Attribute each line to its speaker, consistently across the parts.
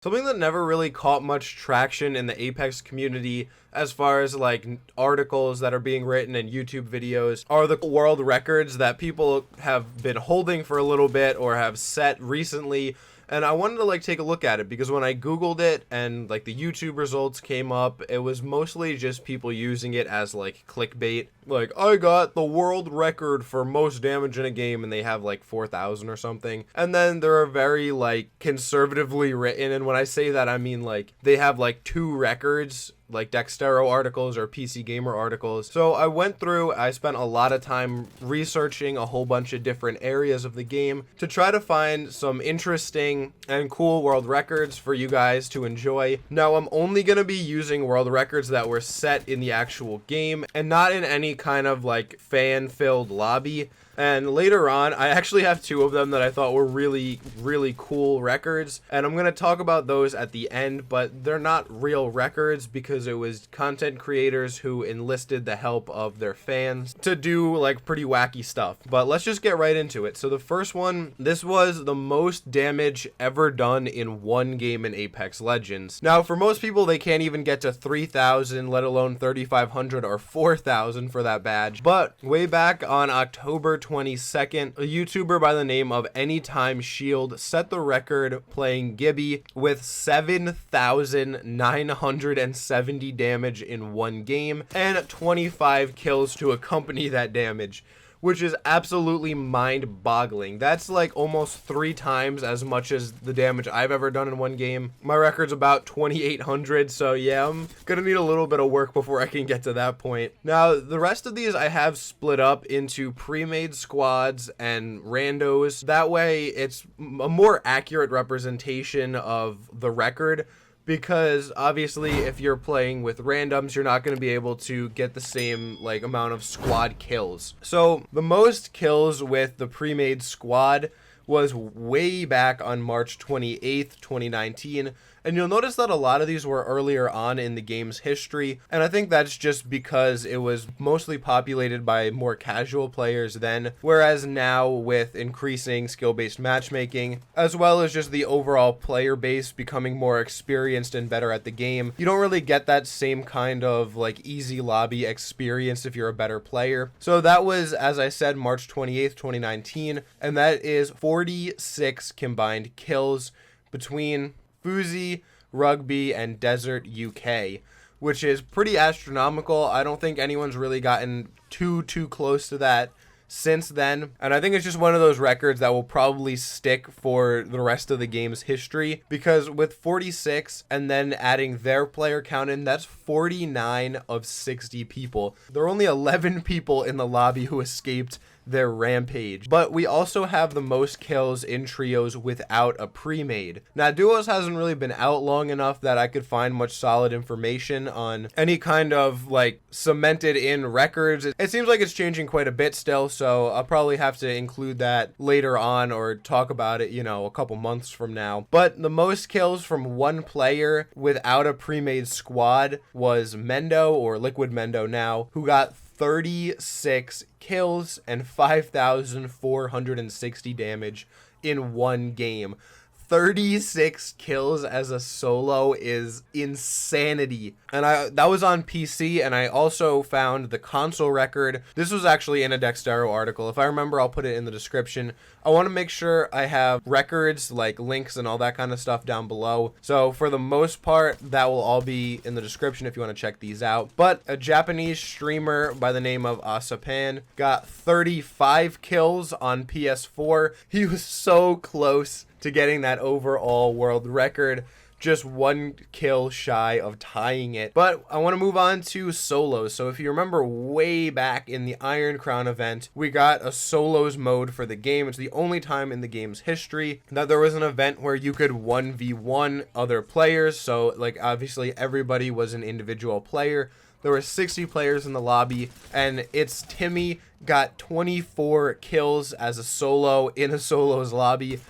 Speaker 1: Something that never really caught much traction in the Apex community as far as like articles that are being written and YouTube videos are the world records that people have been holding for a little bit or have set recently. And I wanted to like take a look at it because when I Googled it and like the YouTube results came up, it was mostly just people using it as like clickbait. Like, I got the world record for most damage in a game, and they have like 4,000 or something. And then there are very like conservatively written, and when I say that, I mean like they have like two records, like Dextero articles or PC Gamer articles. So I spent a lot of time researching a whole bunch of different areas of the game to try to find some interesting and cool world records for you guys to enjoy. Now, I'm only going to be using world records that were set in the actual game and not in any kind of like fan-filled lobby. And later on, I actually have two of them that I thought were really, really cool records. And I'm going to talk about those at the end, but they're not real records because it was content creators who enlisted the help of their fans to do like pretty wacky stuff. But let's just get right into it. So the first one, this was the most damage ever done in one game in Apex Legends. Now, for most people, they can't even get to 3,000, let alone 3,500 or 4,000 for that badge. But way back on October 22nd, a YouTuber by the name of Anytime Shield set the record playing Gibby with 7,970 damage in one game and 25 kills to accompany that damage, which is absolutely mind-boggling. That's like almost 3 times as much as the damage I've ever done in one game. My record's about 2,800, so yeah, I'm gonna need a little bit of work before I can get to that point. Now, the rest of these I have split up into pre-made squads and randos. That way, it's a more accurate representation of the record, because obviously if you're playing with randoms, you're not going to be able to get the same like amount of squad kills. So the most kills with the pre-made squad was way back on March 28th, 2019. And you'll notice that a lot of these were earlier on in the game's history. And I think that's just because it was mostly populated by more casual players then. Whereas now with increasing skill-based matchmaking, as well as just the overall player base becoming more experienced and better at the game, you don't really get that same kind of like easy lobby experience if you're a better player. So that was, as I said, March 28th, 2019. And that is 46 combined kills between Fuzi, Rugby, and Desert UK, which is pretty astronomical. I don't think anyone's really gotten too close to that since then, and I think it's just one of those records that will probably stick for the rest of the game's history, because with 46 and then adding their player count in, that's 49 of 60 people. There are only 11 people in the lobby who escaped their rampage. But we also have the most kills in trios without a pre-made. Now, duos hasn't really been out long enough that I could find much solid information on any kind of like cemented in records. It seems like it's changing quite a bit still, so I'll probably have to include that later on or talk about it, a couple months from now. But the most kills from one player without a pre-made squad was Mendo, or Liquid Mendo now, who got 36 kills and 5,460 damage in one game. 36 kills as a solo is insanity. And that was on PC, and I also found the console record. This was actually in a Dextero article. If I remember, I'll put it in the description. I want to make sure I have records, like links and all that kind of stuff down below. So for the most part, that will all be in the description if you want to check these out. But a Japanese streamer by the name of Asapan got 35 kills on PS4. He was so close to getting that overall world record, just one kill shy of tying it. But I want to move on to solos. So if you remember way back in the Iron Crown event, we got a solos mode for the game. It's the only time in the game's history that there was an event where you could 1v1 other players. So like obviously everybody was an individual player. There were 60 players in the lobby, and it's Timmy got 24 kills as a solo in a solos lobby,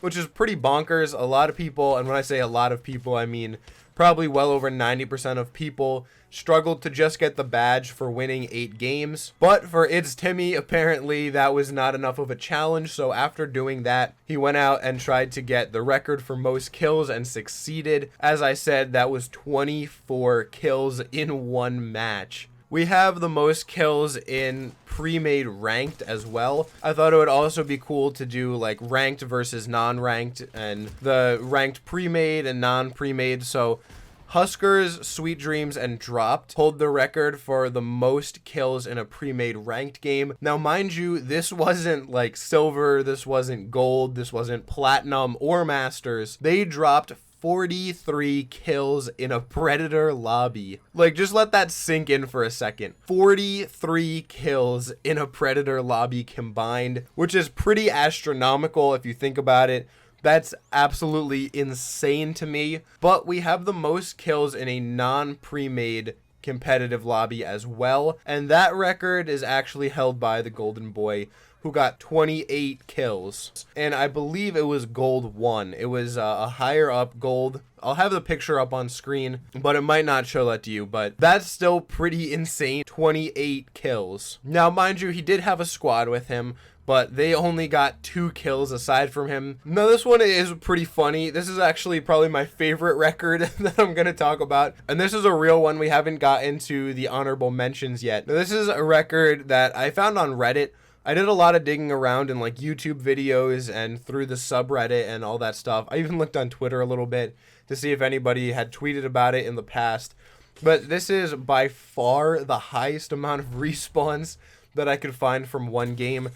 Speaker 1: which is pretty bonkers. A lot of people, and when I say a lot of people, I mean probably well over 90% of people struggled to just get the badge for winning 8 games. But for It's Timmy, apparently that was not enough of a challenge. So after doing that, he went out and tried to get the record for most kills and succeeded. As I said, that was 24 kills in one match. We have the most kills in pre-made ranked as well. I thought it would also be cool to do like ranked versus non-ranked and the ranked pre-made and non-pre-made. So Huskers, Sweet Dreams, and Dropped hold the record for the most kills in a pre-made ranked game. Now, mind you, this wasn't like silver, this wasn't gold, this wasn't platinum or masters. They dropped 43 kills in a Predator lobby. Like, just let that sink in for a second. 43 kills in a Predator lobby combined, which is pretty astronomical if you think about it. That's absolutely insane to me. But we have the most kills in a non-pre-made competitive lobby as well. And that record is actually held by the Golden Boy, who got 28 kills. And I believe it was gold 1. It was a higher up gold. I'll have the picture up on screen, but it might not show that to you. But that's still pretty insane. 28 kills. Now, mind you, he did have a squad with him, but they only got 2 kills aside from him. Now, this one is pretty funny. This is actually probably my favorite record that I'm going to talk about. And this is a real one. We haven't got into the honorable mentions yet. Now, this is a record that I found on Reddit. I did a lot of digging around in like YouTube videos and through the subreddit and all that stuff. I even looked on Twitter a little bit to see if anybody had tweeted about it in the past. But this is by far the highest amount of respawns that I could find from one game.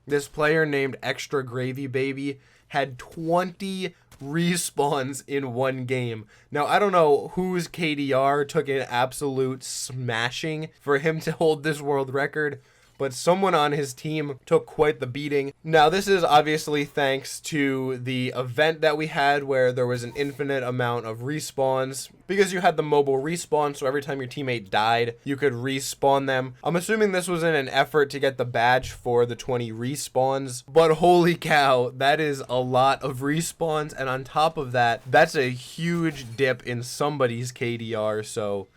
Speaker 1: This player named Extra Gravy Baby had 20 respawns in one game. Now, I don't know whose KDR took an absolute smashing for him to hold this world record, but someone on his team took quite the beating. Now, this is obviously thanks to the event that we had where there was an infinite amount of respawns because you had the mobile respawn, so every time your teammate died, you could respawn them. I'm assuming this was in an effort to get the badge for the 20 respawns, but holy cow, that is a lot of respawns, and on top of that, that's a huge dip in somebody's KDR, so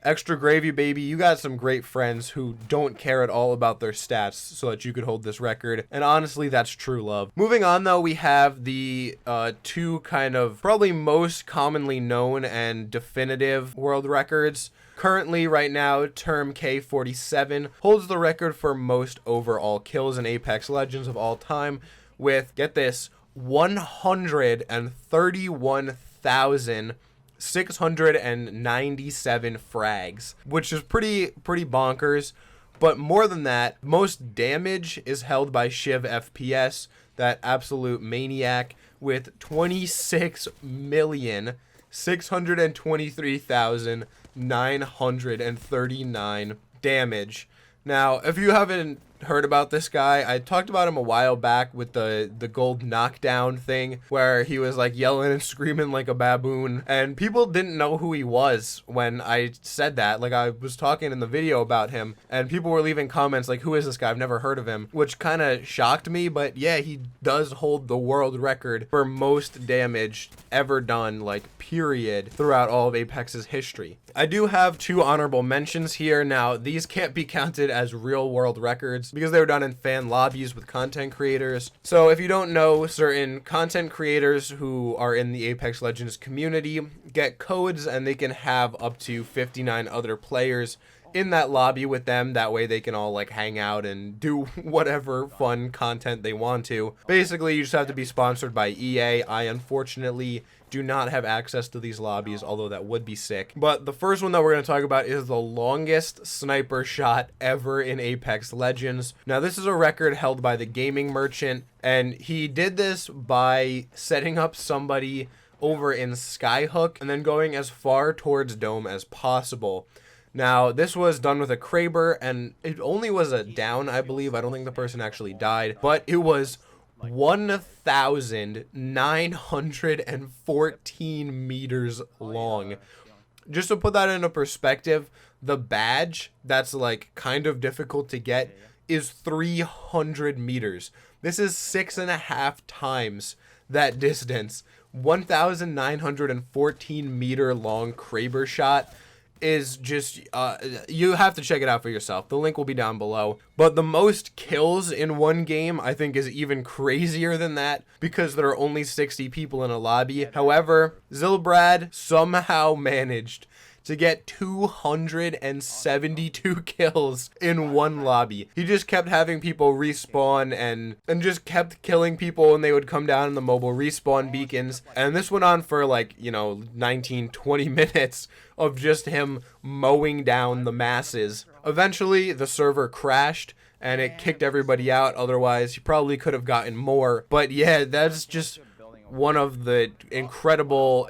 Speaker 1: Extra Gravy Baby, you got some great friends who don't care at all about their stats so that you could hold this record. And honestly, that's true love. Moving on, though, we have the two kind of probably most commonly known and definitive world records. Currently, right now, Term K47 holds the record for most overall kills in Apex Legends of all time with, get this, 131,697 frags, which is pretty bonkers. But more than that, most damage is held by Shiv FPS, that absolute maniac, with 26,623,939 damage. Now, if you haven't heard about this guy, I talked about him a while back with the gold knockdown thing where he was like yelling and screaming like a baboon, and people didn't know who he was when I said that. Like, I was talking in the video about him and people were leaving comments like, who is this guy? I've never heard of him, which kind of shocked me. But yeah, he does hold the world record for most damage ever done, like period, throughout all of Apex's history. I do have 2 honorable mentions here. Now, these can't be counted as real world records because they were done in fan lobbies with content creators. So if you don't know, certain content creators who are in the Apex Legends community get codes and they can have up to 59 other players in that lobby with them. That way they can all like hang out and do whatever fun content they want to. Basically, you just have to be sponsored by EA. I unfortunately do not have access to these lobbies, although that would be sick. But the first one that we're going to talk about is the longest sniper shot ever in Apex Legends. Now, this is a record held by the Gaming Merchant, and he did this by setting up somebody over in Skyhook and then going as far towards Dome as possible. Now, this was done with a Kraber, and it only was a down, I believe. I don't think the person actually died, but it was 1,914 meters long. Just to put that into perspective, the badge that's like kind of difficult to get is 300 meters. This is 6.5 times that distance. 1,914 meter long Kraber shot is just, you have to check it out for yourself. The link will be down below. But the most kills in one game, I think, is even crazier than that because there are only 60 people in a lobby. However, Zilbrad somehow managed to get 272 kills in one lobby. He just kept having people respawn and just kept killing people when they would come down in the mobile respawn beacons. And this went on for like, 19, 20 minutes of just him mowing down the masses. Eventually, the server crashed and it kicked everybody out. Otherwise, he probably could have gotten more. But yeah, that's just one of the incredible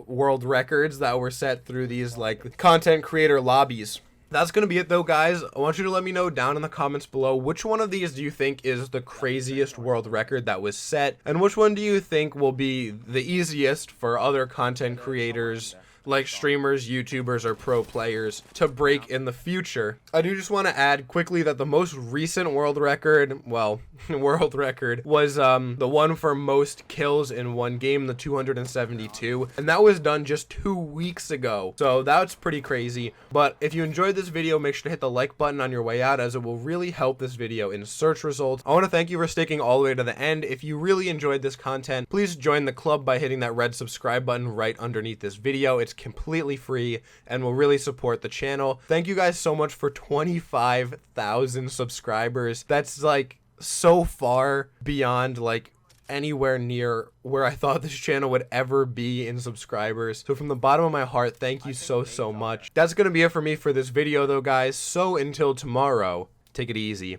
Speaker 1: world records that were set through these like content creator lobbies. That's gonna be it though, guys. I want you to let me know down in the comments below which one of these do you think is the craziest world record that was set, and which one do you think will be the easiest for other content creators like streamers, YouTubers, or pro players to break in the future. I do just want to add quickly that the most recent world record, well, world record, was the one for most kills in one game, the 272, and that was done just 2 weeks ago. So that's pretty crazy. But if you enjoyed this video, make sure to hit the like button on your way out, as it will really help this video in search results. I want to thank you for sticking all the way to the end. If you really enjoyed this content, please join the club by hitting that red subscribe button right underneath this video. It's completely free and will really support the channel. Thank you guys so much for 25,000 subscribers. That's like so far beyond like anywhere near where I thought this channel would ever be in subscribers. So from the bottom of my heart, thank you so much. That's gonna be it for me for this video though, guys. So until tomorrow, take it easy.